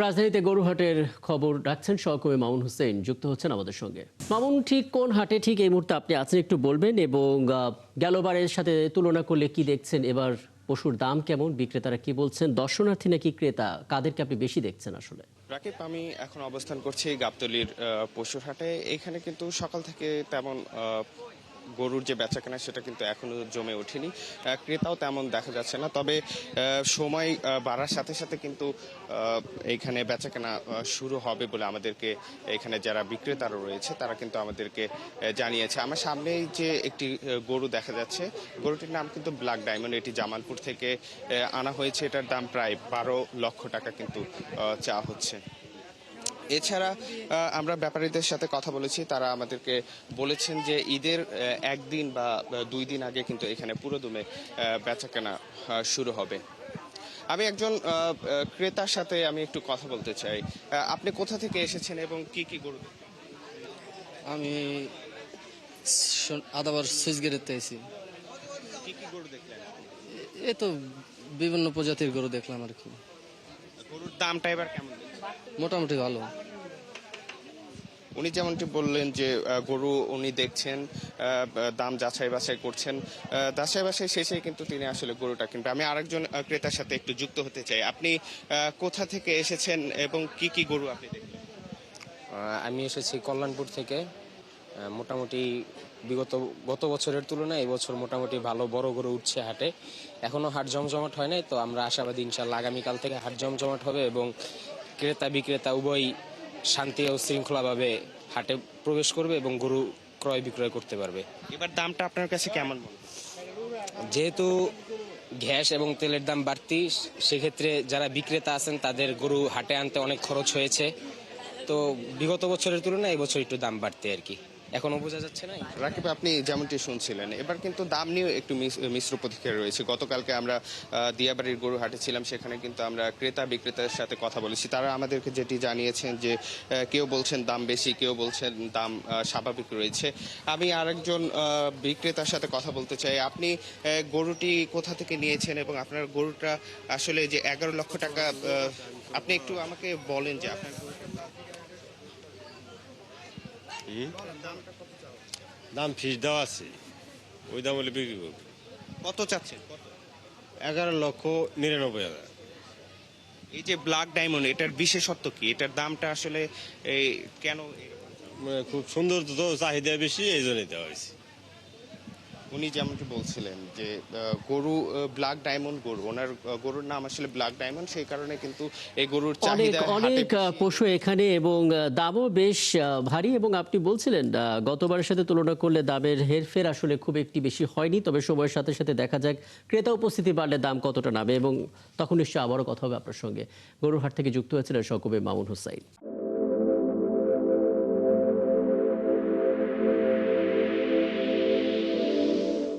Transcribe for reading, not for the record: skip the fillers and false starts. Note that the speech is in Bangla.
রাজধানীতে গরুহাটের খবর রাখছেন সহকর্মী মামুন হোসেন, যুক্ত হচ্ছেন আমাদের সঙ্গে। মামুন, ঠিক কোন হাটে ঠিক এই মুহূর্তে আপনি আছেন একটু বলবেন, এবং গেলবারের সাথে তুলনা করলে কি দেখছেন, এবার পশুর দাম কেমন, বিক্রেতারা কি বলছেন, দর্শনার্থী নাকি ক্রেতা, কাদেরকে আপনি বেশি দেখছেন আসলে? রাকিব, আমি এখন অবস্থান করছি গাবতলীর পশুর হাটে। এখানে কিন্তু সকাল থেকে তেমন গরুর যে বেচাকেনা সেটা কিন্তু এখনো জমে ওঠেনি, ক্রেতাও তেমন দেখা যাচ্ছে না। তবে সময় বাড়ার সাথে সাথে কিন্তু এইখানে বেচাকেনা শুরু হবে বলে আমাদেরকে এখানে যারা বিক্রেতারা রয়েছে তারা কিন্তু আমাদেরকে জানিয়েছে। আমার সামনেই যে একটি গরু দেখা যাচ্ছে, গরুটির নাম কিন্তু ব্ল্যাক ডায়মন্ড। এটি জামালপুর থেকে আনা হয়েছে। এটার দাম প্রায় 12 লক্ষ টাকা কিন্তু চাওয়া হচ্ছে। এছাড়া আমরা ব্যাপারীদের সাথে কথা বলেছি, তারা আমাদেরকে বলেছেন যে ঈদের একদিন বা 2 দিন আগে কিন্তু এখানে পুরোদমে বেচাকেনা শুরু হবে। আমি একজন ক্রেতার সাথে আমি একটু কথা বলতে চাই। আপনি কোথা থেকে এসেছেন এবং কি কি গরু? আমি আদাবার সুইচ গেটেতে আছি। কি কি গরু দেখলেন? এ তো বিভিন্ন প্রজাতির গরু দেখলাম আর কি। গরুর দামটা এবার কেমন? মোটামুটি ভালো। উনি যেমনটি বললেন যে গরু উনি দেখছেন, দাম যাচাই বাছাই করছেন, যাচাই বাছাই শেষে কিন্তু তিনি আসলে গরুটা কিনবেন। আমি আরেকজন ক্রেতার সাথে একটু যুক্ত হতে চাই। আপনি কোথা থেকে এসেছেন এবং কি কি গরু আপনি দেখলেন? আমি এসেছি কল্যাণপুর থেকে। মোটামুটি গত বছরের তুলনায় এবছর মোটামুটি ভালো বড় গরু উঠছে হাটে। এখনো হাট জমজমাট হয় নাই, তো আমরা আশাবাদী ইনশাল্লাহ আগামীকাল থেকে হাট জমজমাট হবে এবং ক্রেতা বিক্রেতা উভয় শান্তি ও শৃঙ্খলাভাবে হাটে প্রবেশ করবে এবং গরু ক্রয় বিক্রয় করতে পারবে। এবার দামটা আপনার কাছে কেমন? যেহেতু গ্যাস এবং তেলের দাম বাড়তি, সেক্ষেত্রে যারা বিক্রেতা আছেন তাদের গরু হাটে আনতে অনেক খরচ হয়েছে। তো বিগত বছরের তুলনায় এবছর একটু দাম বাড়তে আর কি, এখনো বোঝা যাচ্ছে না। রাকিব, আপনি যেমনটি শুনছিলেন, এবার কিন্তু দাম নিয়ে একটু মিশ্র প্রতিক্রিয়া রয়েছে। গতকালকে আমরা দিয়াবাড়ির গরু হাটে ছিলাম, সেখানে কিন্তু আমরা ক্রেতা বিক্রেতার সাথে কথা বলেছি। তারা আমাদেরকে যেটি জানিয়েছেন যে কেউ বলছেন দাম বেশি, কেউ বলছেন দাম স্বাভাবিক রয়েছে। আমি আরেকজন বিক্রেতার সাথে কথা বলতে চাই। আপনি গরুটি কোথা থেকে নিয়েছেন এবং আপনার গরুটা আসলে যে 11 লক্ষ টাকা, আপনি একটু আমাকে বলেন যে আপনার দাম ফিস দেওয়া আছে, ওই দাম হলে বিক্রি করবো। কত চাচ্ছেন? 11,99,000। এই যে ব্ল্যাক ডায়মন্ড, এটার বিশেষত্ব কি? এটার দামটা আসলে কেন? খুব সুন্দর, তো চাহিদা বেশি, এই জন্যই দেওয়া হয়েছে। উনি যেমনটি বলছিলেন যে গরু ব্ল্যাক ডায়মন্ড গরু, ওনার গরুর নাম আসলে ব্ল্যাক ডায়মন্ড, সেই কারণে কিন্তু এই গরুর চাহিদা অনেক পশু এখানে, এবং দামও বেশ ভারী। এবং আপনি বলছিলেন গতবারের সাথে তুলনা করলে দামের হেরফের আসলে খুব একটি বেশি হয়নি, তবে সময়ের সাথে সাথে দেখা যাক ক্রেতা উপস্থিতি বাড়লে দাম কতটা নামে, এবং তখন নিশ্চয়ই আবারও কথা হবে আপনার সঙ্গে। গরুর হাট থেকে যুক্ত হয়েছিলেন সহকর্মী মামুন হোসেন।